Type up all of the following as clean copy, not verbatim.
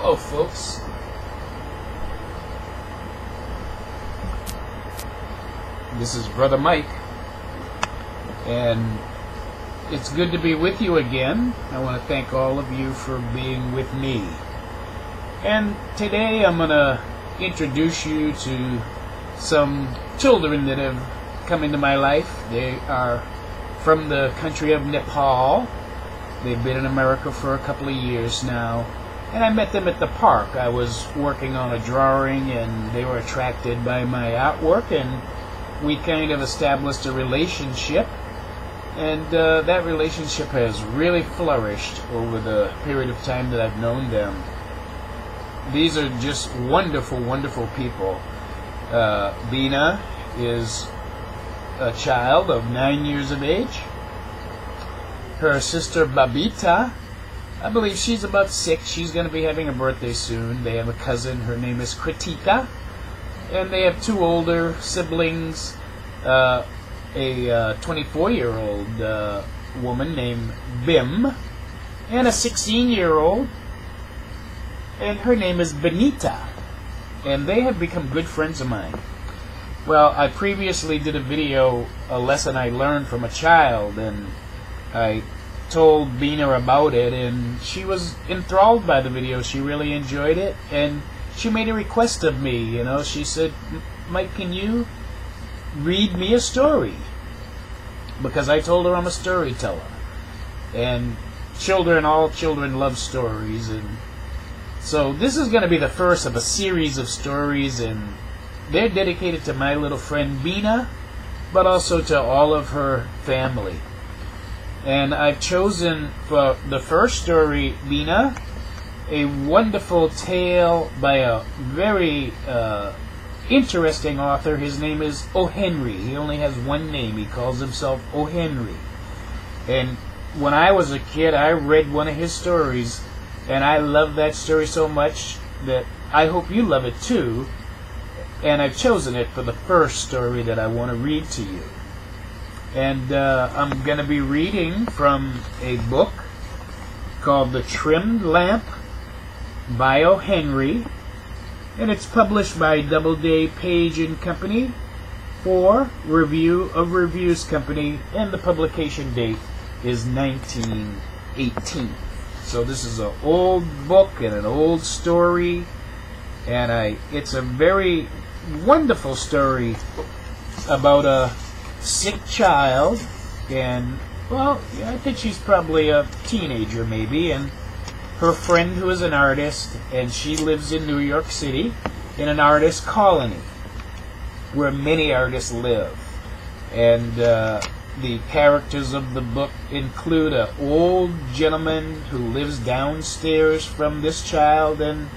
Hello, folks. This is Brother Mike, and it's good to be with you again. I want to thank all of you for being with me. And today I'm going to introduce you to some children that have come into my life. They are from the country of Nepal. They've been in America for a couple of years now. And I met them at the park. I was working on a drawing and they were attracted by my artwork, and we kind of established a relationship. And that relationship has really flourished over the period of time that I've known them. These are just wonderful, wonderful people. Bina is a child of 9 years of age. Her sister Babita, I believe she's about 6. She's going to be having a birthday soon. They have a cousin. Her name is Kritika. And they have 2 older siblings. A 24-year-old woman named Bim. And a 16-year-old. And her name is Benita. And they have become good friends of mine. Well, I previously did a video, a lesson I learned from a child, and I told Bina about it, and she was enthralled by the video. She really enjoyed it, and she made a request of me. You know, she said, "Mike, can you read me a story?" Because I told her I'm a storyteller, and all children love stories, and so this is going to be the first of a series of stories, and they're dedicated to my little friend Bina, but also to all of her family. And I've chosen for the first story, Bina, a wonderful tale by a very interesting author. His name is O. Henry. He only has one name. He calls himself O. Henry. And when I was a kid, I read one of his stories, and I love that story so much that I hope you love it too. And I've chosen it for the first story that I want to read to you. And I'm going to be reading from a book called The Trimmed Lamp by O. Henry. And it's published by Doubleday, Page & Company for Review of Reviews Company. And the publication date is 1918. So this is an old book and an old story. And it's a very wonderful story about a sick child, and well, yeah, I think she's probably a teenager maybe, and her friend who is an artist, and she lives in New York City in an artist colony where many artists live. And the characters of the book include an old gentleman who lives downstairs from this child and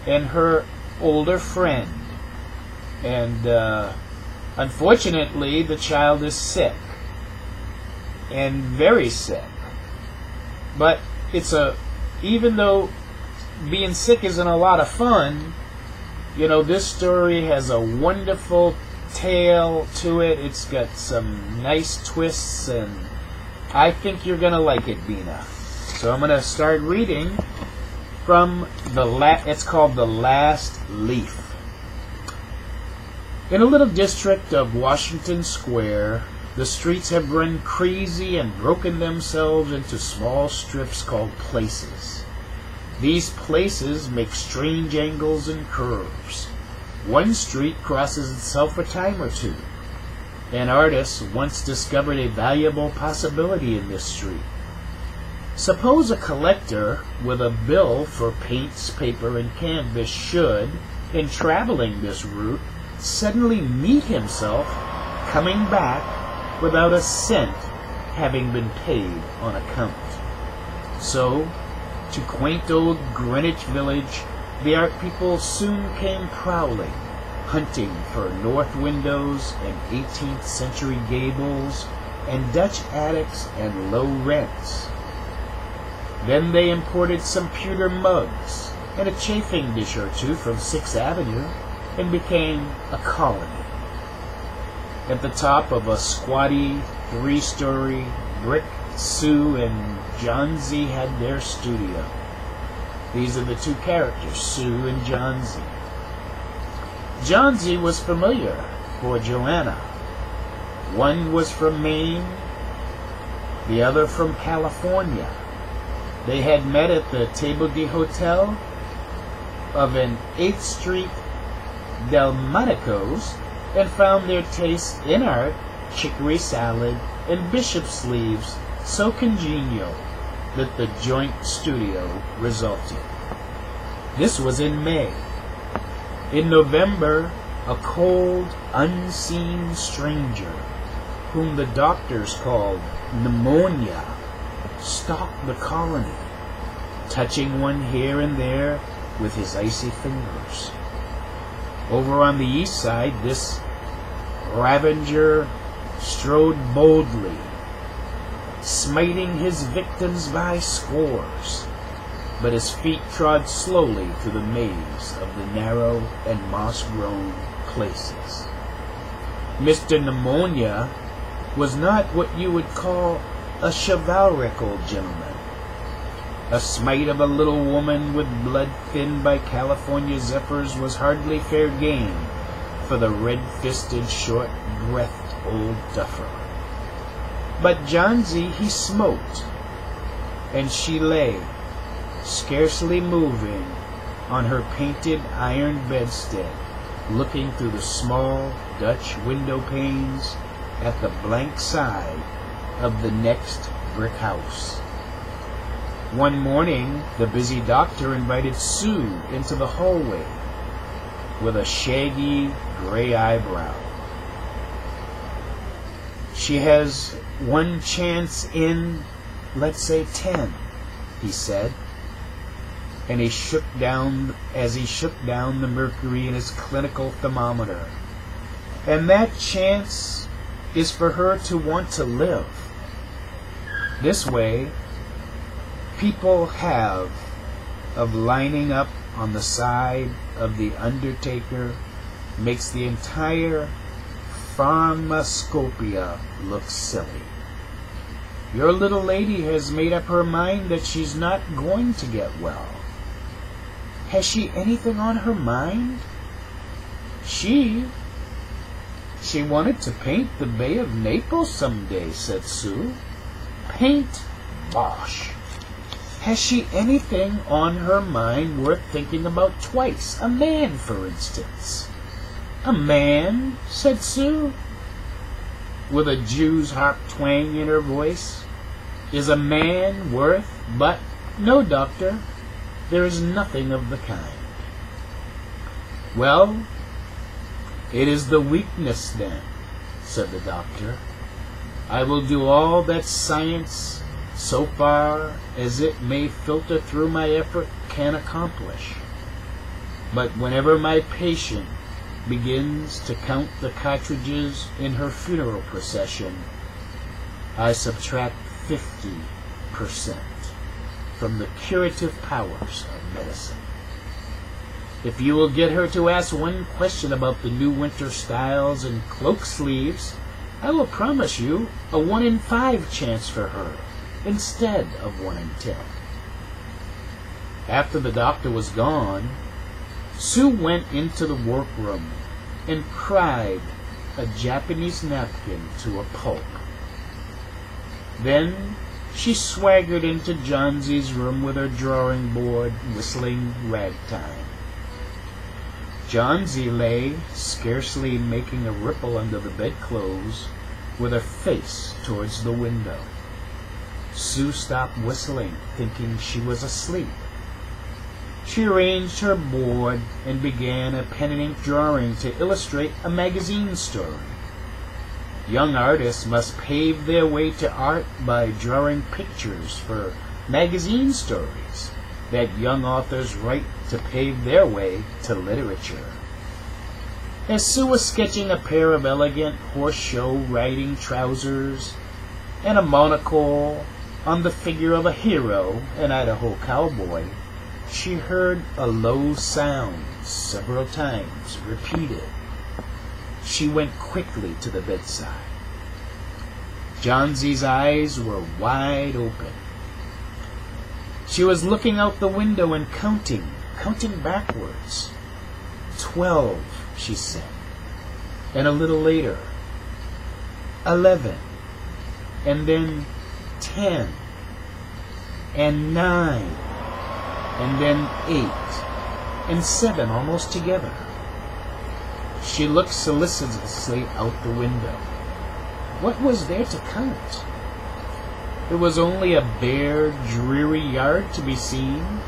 her older friend. And unfortunately, the child is sick, and very sick. But even though being sick isn't a lot of fun, you know, this story has a wonderful tale to it. It's got some nice twists, and I think you're gonna like it, Bina. So I'm gonna start reading from it's called The Last Leaf. In a little district of Washington Square, the streets have run crazy and broken themselves into small strips called places. These places make strange angles and curves. One street crosses itself a time or two. An artist once discovered a valuable possibility in this street. Suppose a collector with a bill for paints, paper, and canvas should, in traveling this route, suddenly meet himself coming back without a cent having been paid on account. So, to quaint old Greenwich Village, the art people soon came prowling, hunting for north windows and 18th century gables and Dutch attics and low rents. Then they imported some pewter mugs and a chafing dish or two from 6th Avenue, and became a colony. At the top of a squatty 3-story brick, Sue and John Z had their studio. These are the two characters, Sue and John Z. John Z was familiar for Joanna. One was from Maine, the other from California. They had met at the Table de Hotel of an 8th Street Delmonico's and found their taste in art, chicory salad, and bishop sleeves so congenial that the joint studio resulted. This was in May. In November, a cold, unseen stranger, whom the doctors called pneumonia, stalked the colony, touching one here and there with his icy fingers. Over on the east side, this ravager strode boldly, smiting his victims by scores, but his feet trod slowly through the maze of the narrow and moss-grown places. Mr. Pneumonia was not what you would call a chivalric old gentleman. A smite of a little woman with blood thinned by California zephyrs was hardly fair game for the red-fisted, short-breathed old duffer. But Johnsy he smote, and she lay, scarcely moving, on her painted iron bedstead, looking through the small Dutch window panes at the blank side of the next brick house. One morning, the busy doctor invited Sue into the hallway with a shaggy gray eyebrow. She has one chance in, let's say, 10, he said, and he shook down the mercury in his clinical thermometer. And that chance is for her to want to live. This way, people have of lining up on the side of the undertaker makes the entire pharmacopoeia look silly. Your little lady has made up her mind that she's not going to get well. Has she anything on her mind? She wanted to paint the Bay of Naples someday, said Sue. Paint? Bosh. Has she anything on her mind worth thinking about twice? A man, for instance. A man? Said Sue, with a Jew's harp twang in her voice. Is a man worth? But, no, doctor, there is nothing of the kind. Well, it is the weakness, then, said the doctor. I will do all that science, so far as it may filter through my effort, can accomplish. But whenever my patient begins to count the cartridges in her funeral procession, I subtract 50% from the curative powers of medicine. If you will get her to ask one question about the new winter styles and cloak sleeves, I will promise you a 1 in 5 chance for her, instead of 1 in 10. After the doctor was gone, Sue went into the workroom and cried a Japanese napkin to a pulp. Then she swaggered into Johnsy's room with her drawing board, whistling ragtime. Johnsy lay, scarcely making a ripple under the bedclothes, with her face towards the window. Sue stopped whistling, thinking she was asleep. She arranged her board and began a pen and ink drawing to illustrate a magazine story. Young artists must pave their way to art by drawing pictures for magazine stories that young authors write to pave their way to literature. As Sue was sketching a pair of elegant horse-show riding trousers and a monocle on the figure of a hero, an Idaho cowboy, she heard a low sound several times repeated. She went quickly to the bedside. Johnsy's eyes were wide open. She was looking out the window and counting backwards. 12, she said. And a little later, 11, and then 10, and 9, and then 8, and 7 almost together. She looked solicitously out the window. What was there to count? There was only a bare, dreary yard to be seen,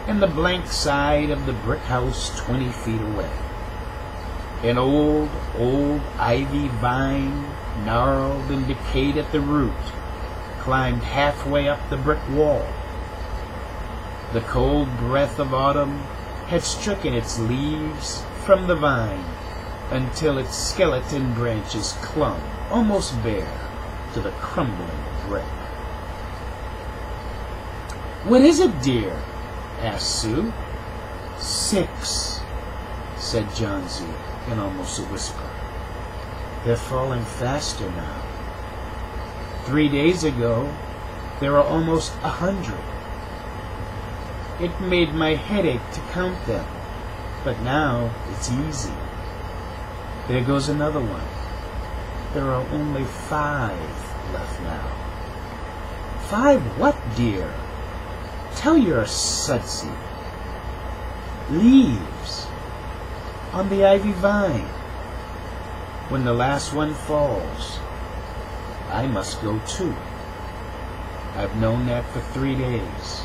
and the blank side of the brick house 20 feet away. An old ivy vine, gnarled and decayed at the root, climbed halfway up the brick wall. The cold breath of autumn had stricken its leaves from the vine until its skeleton branches clung, almost bare, to the crumbling brick. "What is it, dear?" asked Sue. 6, said Johnsy in almost a whisper. "They're falling faster now. 3 days ago, there were almost 100. It made my head ache to count them, but now it's easy. There goes another one. There are only 5 left now." "5 what, dear? Tell your sudsy." "Leaves on the ivy vine. When the last one falls, I must go too. I've known that for 3 days.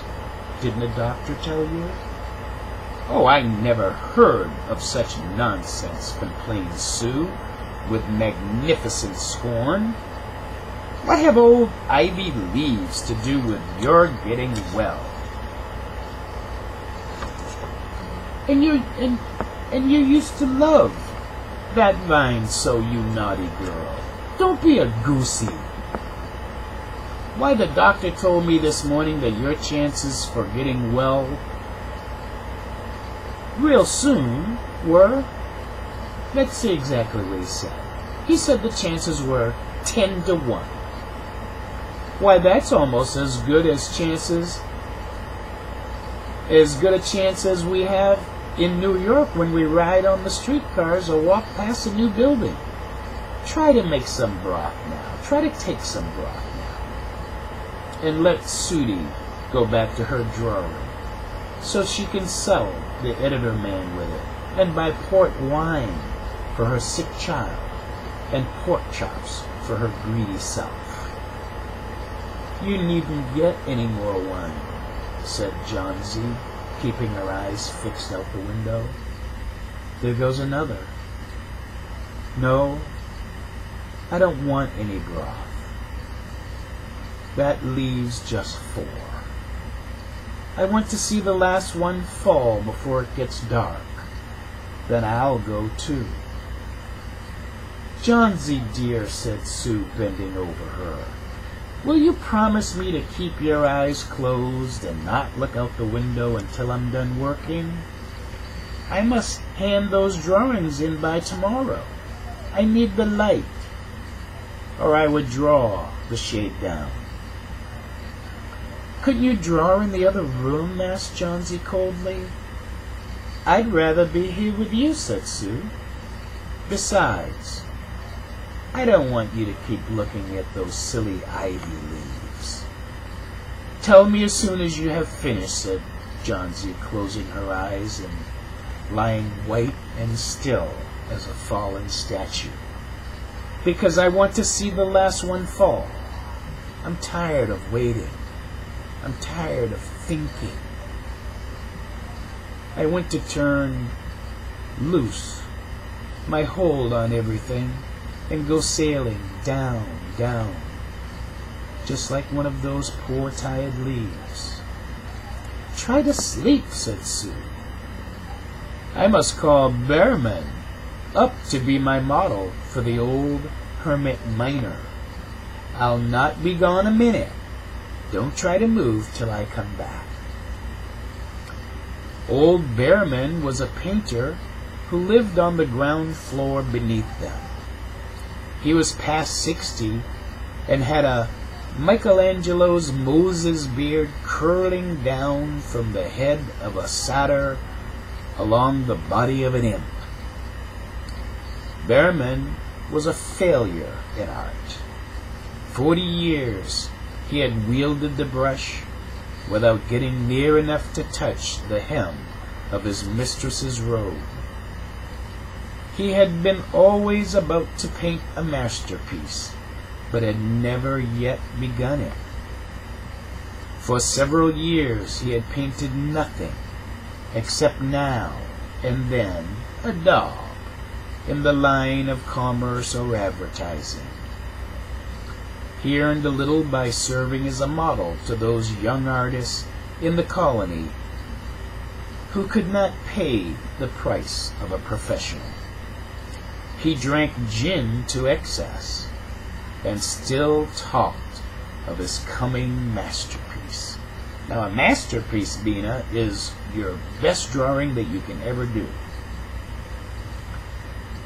Didn't a doctor tell you?" "Oh, I never heard of such nonsense," complained Sue with magnificent scorn. "What have old ivy leaves to do with your getting well?" And you used to love that vine so, you naughty girl. Don't be a goosey." "Why, the doctor told me this morning that your chances for getting well real soon were..." Let's see exactly what he said. He said the chances were 10 to 1. "Why, that's almost as good a chance as we have in New York when we ride on the streetcars or walk past a new building. Try to make some broth now. Try to take some broth now. And let Sudie go back to her drawing so she can sell the editor man with it and buy port wine for her sick child and pork chops for her greedy self." "You needn't get any more wine," said Johnsy, keeping her eyes fixed out the window. "There goes another. No, I don't want any broth. That leaves just 4. I want to see the last one fall before it gets dark. Then I'll go too." "Johnsy dear," said Sue, bending over her, "will you promise me to keep your eyes closed and not look out the window until I'm done working? I must hand those drawings in by tomorrow. I need the light, or I would draw the shade down." "Couldn't you draw in the other room?" asked Johnsy coldly. "I'd rather be here with you," said Sue. "Besides, I don't want you to keep looking at those silly ivy leaves." "Tell me as soon as you have finished," said Johnsy, closing her eyes and lying white and still as a fallen statue. "Because I want to see the last one fall. I'm tired of waiting. I'm tired of thinking. I want to turn loose my hold on everything and go sailing down, down, just like one of those poor tired leaves." "Try to sleep," said Sue. "I must call Behrman up to be my model for the old hermit miner. I'll not be gone a minute. Don't try to move till I come back." Old Behrman was a painter who lived on the ground floor beneath them. He was past 60 and had a Michelangelo's Moses beard curling down from the head of a satyr along the body of an imp. Behrman was a failure in art. 40 years he had wielded the brush without getting near enough to touch the hem of his mistress's robe. He had been always about to paint a masterpiece, but had never yet begun it. For several years he had painted nothing except now and then a dog in the line of commerce or advertising. He earned a little by serving as a model to those young artists in the colony who could not pay the price of a professional. He drank gin to excess and still talked of his coming masterpiece. Now, a masterpiece, Bina, is your best drawing that you can ever do.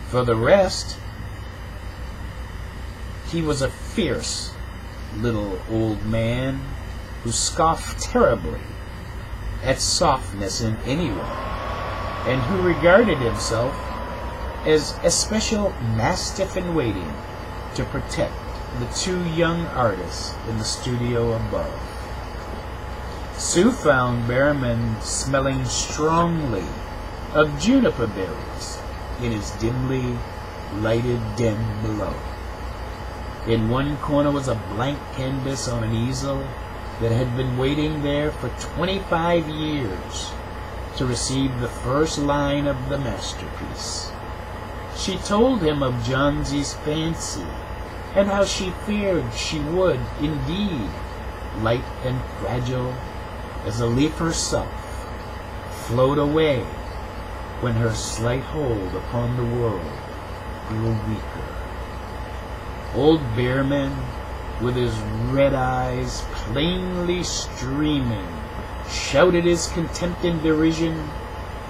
For the rest, he was a fierce little old man who scoffed terribly at softness in anyone, and who regarded himself as a special mastiff in waiting to protect the two young artists in the studio above. Sue found Behrman smelling strongly of juniper berries in his dimly lighted den below. In one corner was a blank canvas on an easel that had been waiting there for 25 years to receive the first line of the masterpiece. She told him of Johnsy's fancy, and how she feared she would, indeed, light and fragile as a leaf herself, float away when her slight hold upon the world grew weaker. Old Behrman, with his red eyes plainly streaming, shouted his contempt and derision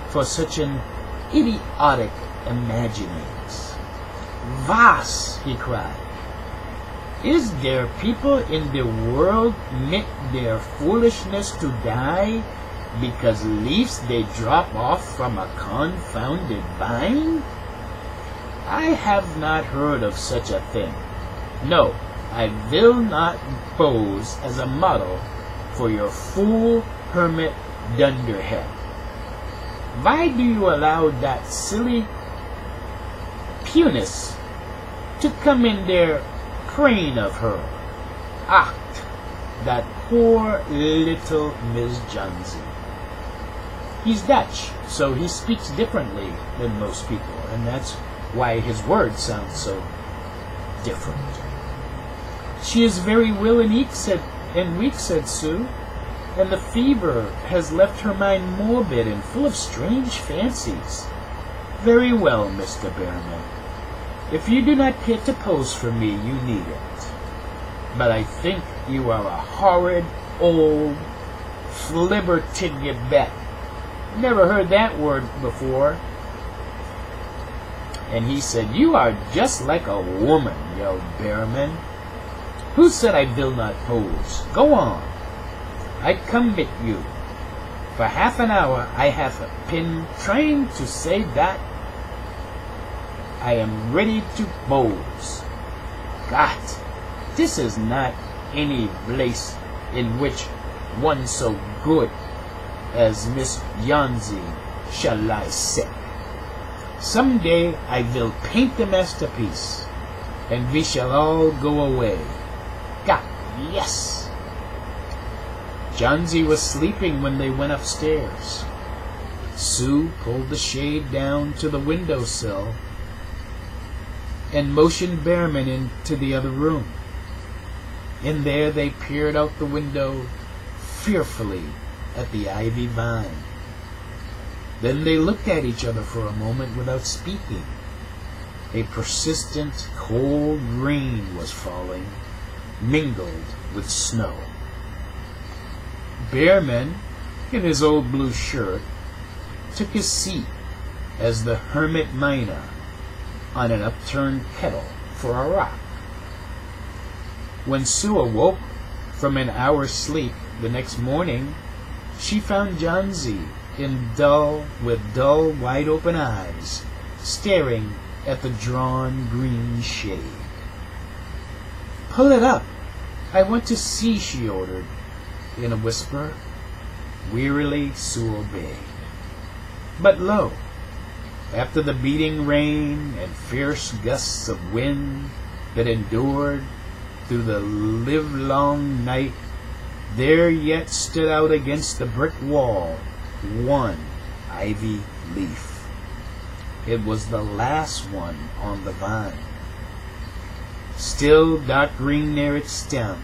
for such an idiotic imaginings. "Was!" he cried. "Is there people in the world meant their foolishness to die because leaves they drop off from a confounded vine? I have not heard of such a thing. No, I will not pose as a model for your fool hermit dunderhead. Why do you allow that silly Punis to come in there praying of her? Ah, that poor little Miss Jonesy. He's Dutch, so he speaks differently than most people, and that's why his words sound so different. She is very ill and weak, said Sue, and the fever has left her mind morbid and full of strange fancies. Very well, Mr. Behrman. If you do not care to pose for me, you needn't. But I think you are a horrid old flibbertigibbet. Never heard that word before. And he said, "You are just like a woman," yelled Behrman. "Who said I will not pose? Go on. I commit you. For half an hour I have been trying to say that I am ready to pose. God, this is not any place in which one so good as Miss Yanzi shall lie sick. Some day I will paint the masterpiece, and we shall all go away. God, yes." Jonesy was sleeping when they went upstairs. Sue pulled the shade down to the windowsill and motioned Behrman into the other room. In there they peered out the window fearfully at the ivy vine. Then they looked at each other for a moment without speaking. A persistent cold rain was falling, mingled with snow. Behrman, in his old blue shirt, took his seat as the hermit miner on an upturned kettle for a rock. When Sue awoke from an hour's sleep the next morning, she found Johnsy with dull, wide-open eyes, staring at the drawn green shade. "Pull it up. I want to see," she ordered in a whisper. Wearily, Sue obeyed. But lo, after the beating rain and fierce gusts of wind that endured through the livelong night, there yet stood out against the brick wall one ivy leaf. It was the last one on the vine, still dark green near its stem,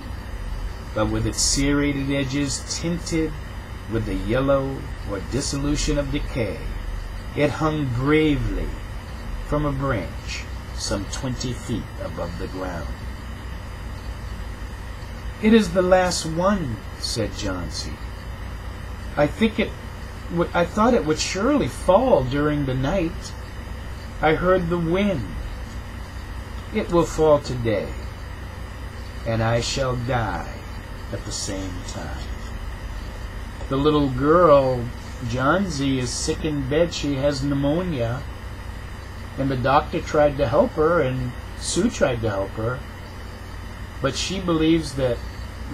but with its serrated edges tinted with the yellow or dissolution of decay. It hung bravely from a branch some 20 feet above the ground. "It is the last one," said Johnsy. I thought it would surely fall during the night. I heard the wind. It will fall today, and I shall die at the same time. The little girl, Johnsy, is sick in bed. She has pneumonia, and the doctor tried to help her, and Sue tried to help her, but she believes that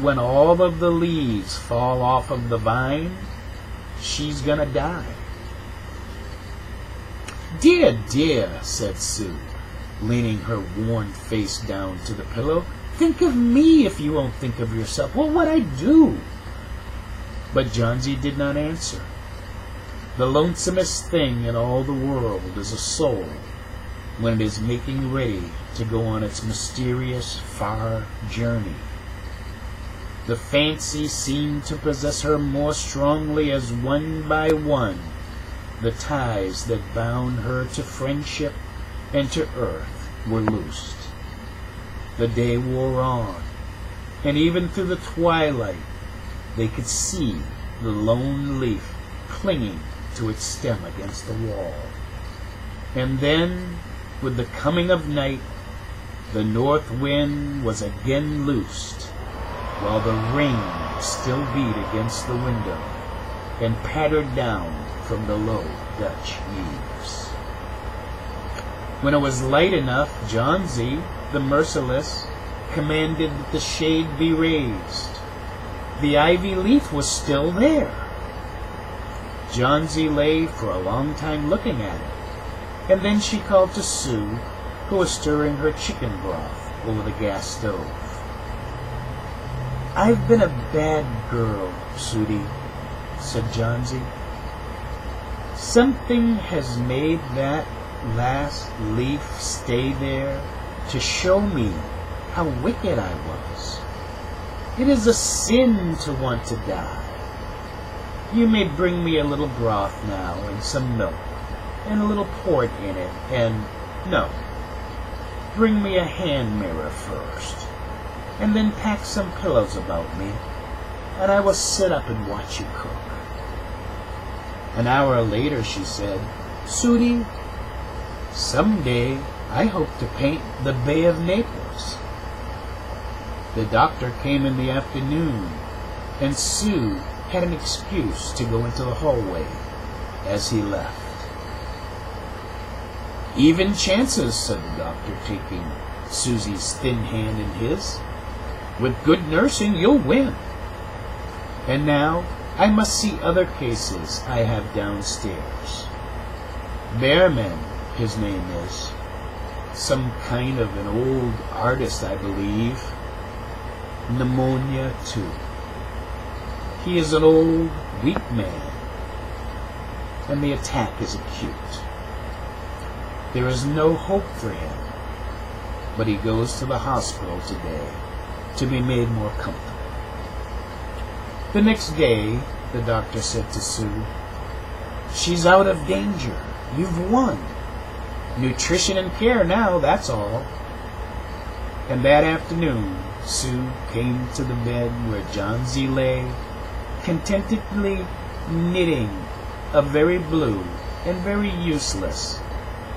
when all of the leaves fall off of the vine, she's gonna die. "Dear, dear," said Sue, leaning her worn face down to the pillow. "Think of me if you won't think of yourself. What would I do?" But Johnsy did not answer. The lonesomest thing in all the world is a soul when it is making ready to go on its mysterious, far journey. The fancy seemed to possess her more strongly as one by one the ties that bound her to friendship and to earth were loosed. The day wore on, and even through the twilight they could see the lone leaf clinging to its stem against the wall. And then, with the coming of night, the north wind was again loosed, while the rain still beat against the window and pattered down from the low Dutch eaves. When it was light enough, Johnsy, the merciless, commanded that the shade be raised. The ivy leaf was still there. Johnsy lay for a long time looking at it, and then she called to Sue, who was stirring her chicken broth over the gas stove. "I've been a bad girl, Sudie," said Johnsy. "Something has made that last leaf stay there to show me how wicked I was. It is a sin to want to die. You may bring me a little broth now and some milk and a little port in it, and no, bring me a hand mirror first, and then pack some pillows about me, and I will sit up and watch you cook." An hour later she said, "Sudie, someday I hope to paint the Bay of Naples." The doctor came in the afternoon, and Sue had an excuse to go into the hallway as he left. "Even chances," said the doctor, taking Susie's thin hand in his. "With good nursing, you'll win. And now I must see other cases I have downstairs. Behrman, his name is. Some kind of an old artist, I believe. Pneumonia, too. He is an old, weak man, and the attack is acute. There is no hope for him, but he goes to the hospital today to be made more comfortable." The next day, the doctor said to Sue, "She's out of danger. You've won. Nutrition and care now, that's all." And that afternoon, Sue came to the bed where Johnsy lay, contentedly knitting a very blue and very useless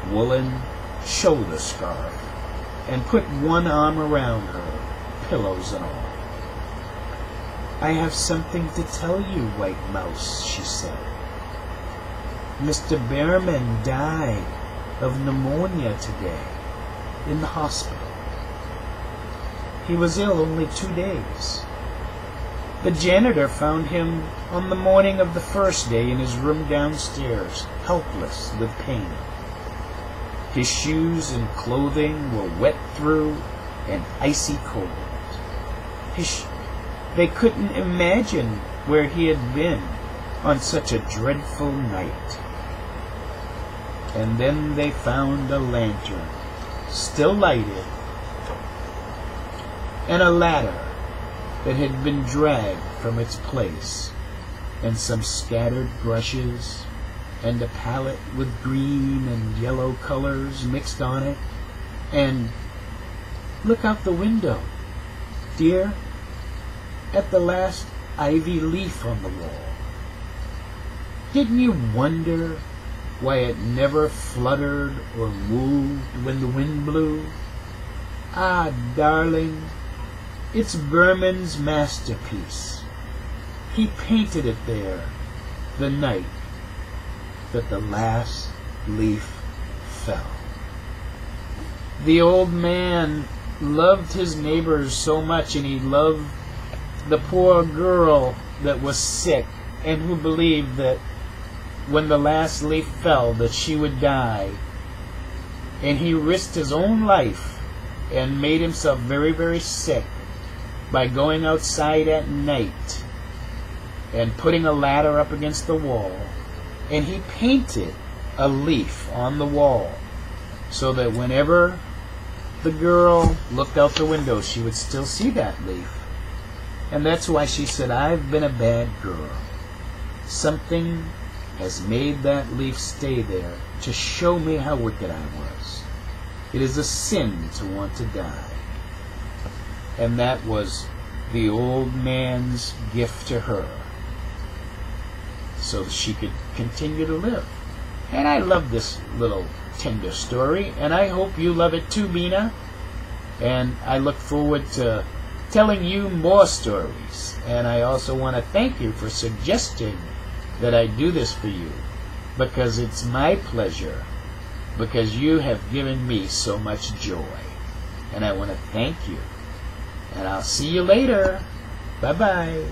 woolen shoulder scarf, and put one arm around her, pillows and all. "I have something to tell you, White Mouse," she said. "Mr. Bearman died of pneumonia today in the hospital. He was ill only 2 days. The janitor found him on the morning of the first day in his room downstairs, helpless with pain. His shoes and clothing were wet through and icy cold. They couldn't imagine where he had been on such a dreadful night. And then they found a lantern, still lighted, and a ladder that had been dragged from its place, and some scattered brushes, and a palette with green and yellow colors mixed on it, and look out the window, dear, at the last ivy leaf on the wall. Didn't you wonder why it never fluttered or moved when the wind blew? Ah, darling, it's Bearman's masterpiece. He painted it there the night that the last leaf fell." The old man loved his neighbors so much, and he loved the poor girl that was sick and who believed that when the last leaf fell that she would die. And he risked his own life and made himself very, very sick by going outside at night and putting a ladder up against the wall, and he painted a leaf on the wall so that whenever the girl looked out the window she would still see that leaf. And that's why she said, "I've been a bad girl. Something has made that leaf stay there to show me how wicked I was. It is a sin to want to die." And that was the old man's gift to her, so she could continue to live. And I love this little tender story, and I hope you love it too, Bina. And I look forward to telling you more stories. And I also want to thank you for suggesting that I do this for you, because it's my pleasure, because you have given me so much joy. And I want to thank you. And I'll see you later. Bye-bye.